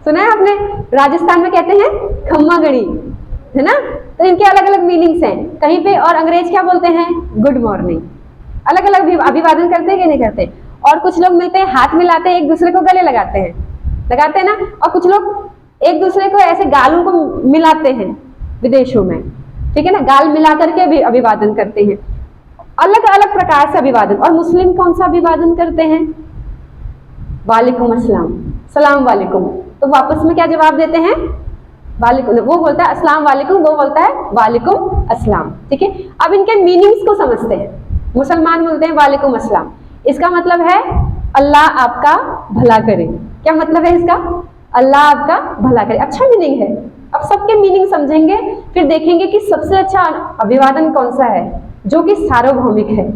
सुना है आपने? राजस्थान में कहते हैं खम्मा गणी, है ना? तो इनके अलग अलग मीनिंग्स हैं कहीं पे। और अंग्रेज क्या बोलते हैं? Good morning. अलग अलग अभिवादन करते हैं कि नहीं करते? और कुछ लोग मिलते हैं, हाथ मिलाते हैं, एक दूसरे को गले लगाते हैं ना। और कुछ लोग एक दूसरे को ऐसे गालों को मिलाते हैं विदेशों में, ठीक है ना, गाल मिला करके भी अभिवादन करते हैं। अलग अलग प्रकार से अभिवादन। और मुस्लिम कौन सा अभिवादन करते हैं? वालेकुम अस्सलाम, सलाम वालेकुम। तो वापस में क्या जवाब देते हैं? वालेकुम। वो बोलता है अस्सलाम वालेकुम, वो बोलता है वालेकुम अस्सलाम, ठीक है। अब इनके मीनिंग्स को समझते हैं। मुसलमान बोलते हैं वालेकुम अस्सलाम, इसका मतलब है अल्लाह आपका भला करे। क्या मतलब है इसका? अल्लाह आपका भला करे। अच्छा मीनिंग है। अब सबके मीनिंग समझेंगे, फिर देखेंगे कि सबसे अच्छा अभिवादन कौन सा है जो कि सार्वभौमिक है।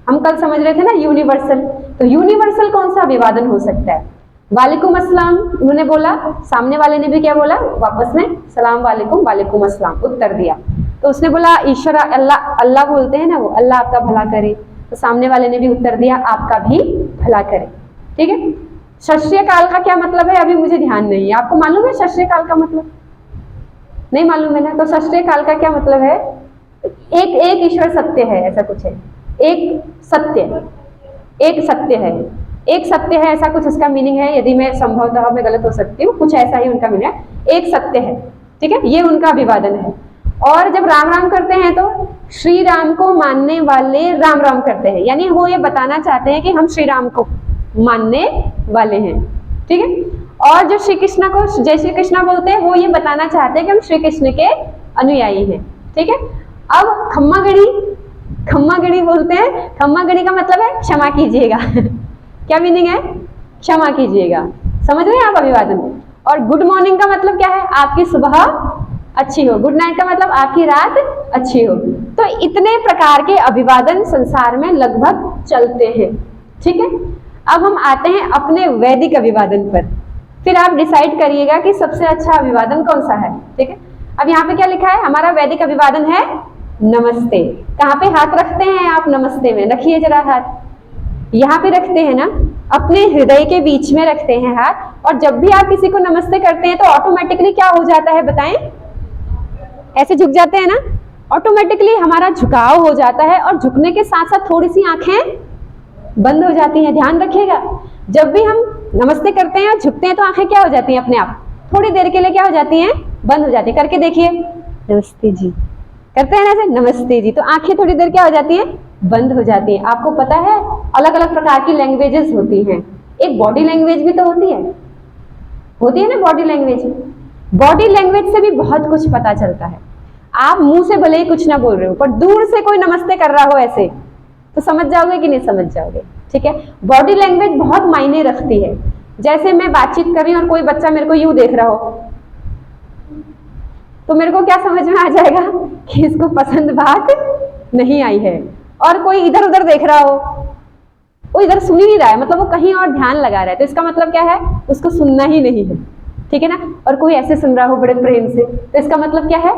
हम कल समझ रहे थे ना यूनिवर्सल, तो यूनिवर्सल कौन सा अभिवादन हो सकता है? वालेकुम अस्सलाम उन्होंने बोला, सामने वाले ने भी क्या बोला? वापस में सलाम वालेकुम, वालेकुम अस्सलाम उत्तर दिया। तो उसने बोला ईश्वर अल्लाह, अल्लाह बोलते हैं ना वो, अल्लाह आपका भला करे। तो सामने वाले ने भी उत्तर दिया आपका भी भला करे, ठीक है। सत श्री अकाल का क्या मतलब है? अभी मुझे ध्यान नहीं है, आपको मालूम है सत श्री अकाल का मतलब? नहीं मालूम है ना? तो सत श्री अकाल का क्या मतलब है? एक ईश्वर सत्य है, ऐसा कुछ है। एक सत्य है, एक सत्य है, ऐसा कुछ उसका मीनिंग है। यदि मैं संभवतः मैं गलत हो सकती हूँ, कुछ ऐसा ही उनका मीनिंग है। एक सत्य है, ठीक है, ये उनका अभिवादन है। और जब राम राम करते हैं तो श्री राम को मानने वाले राम राम करते हैं, यानी वो ये बताना चाहते हैं कि हम श्री राम को मानने वाले हैं, ठीक है। और जो श्री कृष्ण को जय श्री कृष्णा बोलते हैं, वो ये बताना चाहते हैं कि हम श्री कृष्ण के अनुयायी हैं, ठीक है। अब खम्मा गणी बोलते हैं। खम्मा गणी का मतलब है क्षमा कीजिएगा। क्या मीनिंग है? क्षमा कीजिएगा। समझ रहे हैं आप अभिवादन? और गुड मॉर्निंग का मतलब क्या है? आपकी सुबह अच्छी हो। गुड नाइट का मतलब आपकी रात अच्छी हो। तो इतने प्रकार के अभिवादन संसार में लगभग चलते हैं, ठीक है। अब हम आते हैं अपने वैदिक अभिवादन पर, फिर आप डिसाइड करिएगा कि सबसे अच्छा अभिवादन कौन सा है, ठीक है। अब यहाँ पे क्या लिखा है? हमारा वैदिक अभिवादन है नमस्ते। कहाँ पे हाथ रखते हैं आप? नमस्ते में रखिए जरा हाथ। यहाँ पे रखते हैं ना, अपने हृदय के बीच में रखते हैं हाथ। और जब भी आप किसी को नमस्ते करते हैं तो ऑटोमेटिकली क्या हो जाता है बताएं? ऐसे झुक जाते हैं ना, ऑटोमेटिकली हमारा झुकाव हो जाता है। और झुकने के साथ साथ थोड़ी सी आंखें बंद हो जाती हैं। ध्यान रखिएगा, जब भी हम नमस्ते करते हैं और झुकते हैं तो आंखें क्या हो जाती हैं? अपने आप थोड़ी देर के लिए क्या हो जाती हैं? बंद हो जाती है। करके देखिए, नमस्ते जी करते हैं ना ऐसे, नमस्ते जी, तो आंखें थोड़ी देर क्या हो जाती हैं? बंद हो जाती है। आपको पता है अलग अलग प्रकार की लैंग्वेजेस होती हैं। एक बॉडी लैंग्वेज भी तो होती है ना बॉडी लैंग्वेज। बॉडी लैंग्वेज से भी बहुत कुछ पता चलता है। आप मुंह से भले ही कुछ ना बोल रहे हो, पर दूर से कोई नमस्ते कर रहा हो ऐसे, तो समझ जाओगे कि नहीं समझ जाओगे, ठीक है। बॉडी लैंग्वेज बहुत मायने रखती है। जैसे मैं बातचीत कर रही हूँ और कोई बच्चा मेरे को यूं देख रहा हो, तो मेरे को क्या समझ में आ जाएगा कि इसको पसंद बात नहीं आई है। और कोई इधर उधर देख रहा हो, वो इधर सुन ही नहीं रहा है, मतलब वो कहीं और ध्यान लगा रहा है, तो इसका मतलब क्या है? उसको सुनना ही नहीं है, ठीक है ना। और कोई ऐसे सुन रहा हो बड़े प्रेम से, तो इसका मतलब क्या है?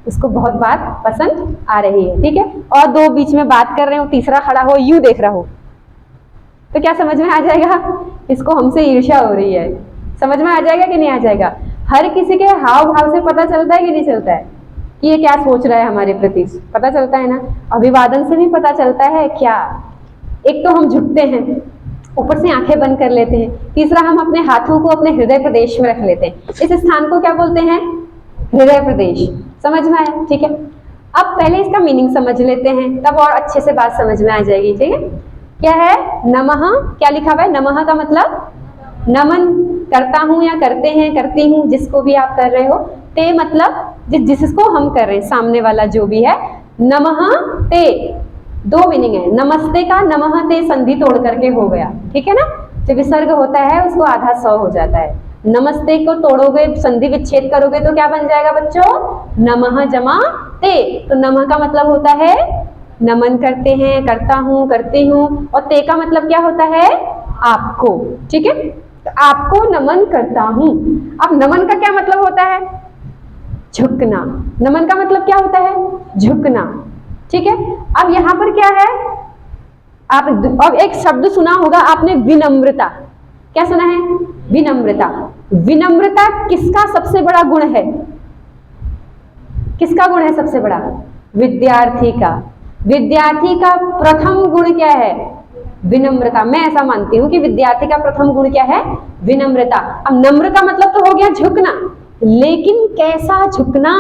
उसको बहुत बात पसंद आ रही है, ठीक है। और दो बीच में बात कर रहे हो, तीसरा खड़ा हो यूं देख रहा हो, तो क्या समझ में आ जाएगा? इसको हमसे ईर्ष्या हो रही है। समझ में आ जाएगा कि नहीं आ जाएगा? हर किसी के हाव भाव से पता चलता है कि नहीं चलता है कि ये क्या सोच रहा है हमारे प्रति? पता चलता है ना। अभिवादन से भी पता चलता है क्या? एक तो हम झुकते हैं, ऊपर से आंखें बंद कर लेते हैं। तीसरा, हम अपने हाथों को अपने हृदय प्रदेश में रख लेते हैं। इस स्थान को क्या बोलते हैं? हृदय प्रदेश। समझ में आया? ठीक है। अब पहले इसका मीनिंग समझ लेते हैं, तब और अच्छे से बात समझ में आ जाएगी, ठीक है। क्या है? नमः। क्या लिखा हुआ है? नमः का मतलब नमन करता हूं या करते हैं, करती हूं, जिसको भी आप कर रहे हो। ते मतलब जिसको हम कर रहे हैं, सामने वाला जो भी है। नमः ते दो मीनिंग है। नमस्ते का नमः ते संधि तोड़ करके हो गया, ठीक है ना। जो विसर्ग होता है उसको आधा स हो जाता है। नमस्ते को तोड़ोगे, संधि विच्छेद करोगे तो क्या बन जाएगा बच्चों? नमः जमा ते। तो नमः का मतलब होता है नमन करते हैं, करता हूं, करती हूं। और ते का मतलब क्या होता है? आपको, ठीक है। तो आपको नमन करता हूं। अब नमन का क्या मतलब होता है? झुकना। नमन का मतलब क्या होता है? झुकना, ठीक है। अब यहां पर क्या है? आप अब एक शब्द सुना होगा आपने, विनम्रता। क्या सुना है? विनम्रता। विनम्रता किसका सबसे बड़ा गुण है? किसका गुण है सबसे बड़ा? विद्यार्थी का। विद्यार्थी का प्रथम गुण क्या है? विनम्रता। मैं ऐसा मानती हूं कि विद्यार्थी का प्रथम गुण क्या है? विनम्रता। अब नम्र का मतलब तो हो गया झुकना, लेकिन कैसा झुकना?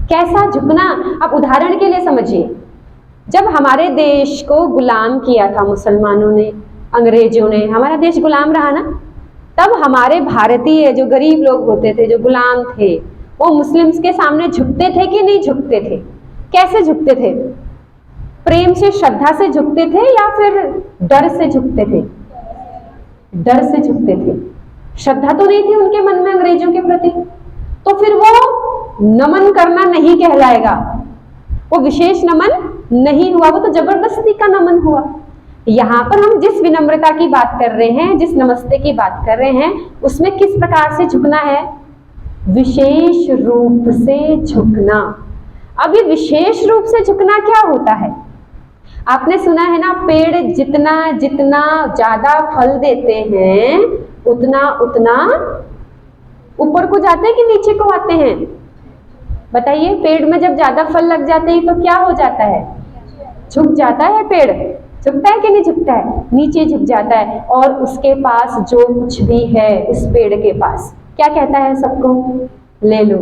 कैसा झुकना? अब उदाहरण के लिए समझिए, जब हमारे देश को गुलाम किया था मुसलमानों ने, अंग्रेजों ने, हमारा देश गुलाम रहा ना, तब हमारे भारतीय जो गरीब लोग होते थे, जो गुलाम थे, वो मुस्लिम्स के सामने झुकते थे कि नहीं झुकते थे? कैसे झुकते थे? प्रेम से, श्रद्धा से झुकते थे या फिर डर से झुकते थे? डर से झुकते थे। श्रद्धा तो नहीं थी उनके मन में अंग्रेजों के प्रति, तो फिर वो नमन करना नहीं कहलाएगा, वो विशेष नमन नहीं हुआ, वो तो जबरदस्ती का नमन हुआ। यहाँ पर हम जिस विनम्रता की बात कर रहे हैं, जिस नमस्ते की बात कर रहे हैं, उसमें किस प्रकार से झुकना है? विशेष रूप से झुकना। अब ये विशेष रूप से झुकना क्या होता है? आपने सुना है ना, पेड़ जितना जितना ज्यादा फल देते हैं उतना उतना ऊपर को जाते हैं कि नीचे को आते हैं? बताइए, पेड़ में जब ज्यादा फल लग जाते हैं तो क्या हो जाता है? झुक जाता है पेड़। झुकता है कि नहीं झुकता है? नीचे झुक जाता है। और उसके पास जो कुछ भी है, उस पेड़ के पास क्या कहता है? सबको ले लो।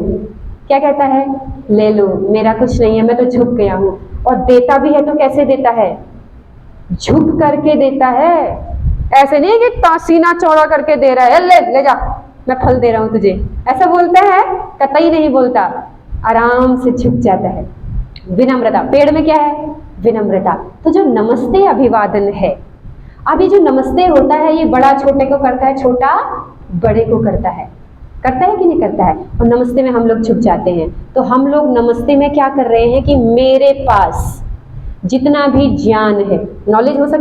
क्या कहता है? ले लो, मेरा कुछ नहीं है, मैं तो झुक गया हूं। और देता भी है तो कैसे देता है? झुक करके देता है। ऐसे नहीं कि सीना चौड़ा करके दे रहा है, ले जा, मैं फल दे रहा हूं तुझे, ऐसा बोलता है? कतई नहीं बोलता, आराम से झुक जाता है। विनम्रता। पेड़ में क्या है? विनम्रता। तो जो नमस्ते अभिवादन है, अभी जो नमस्ते होता है, ये बड़ा छोटे को करता है, छोटा बड़े को करता है कि नहीं करता है? और नमस्ते में हम लोग झुक जाते हैं। तो हम लोग नमस्ते में क्या कर रहे हैं कि मेरे पास जितना भी ज्ञान है, नॉलेज हो सकता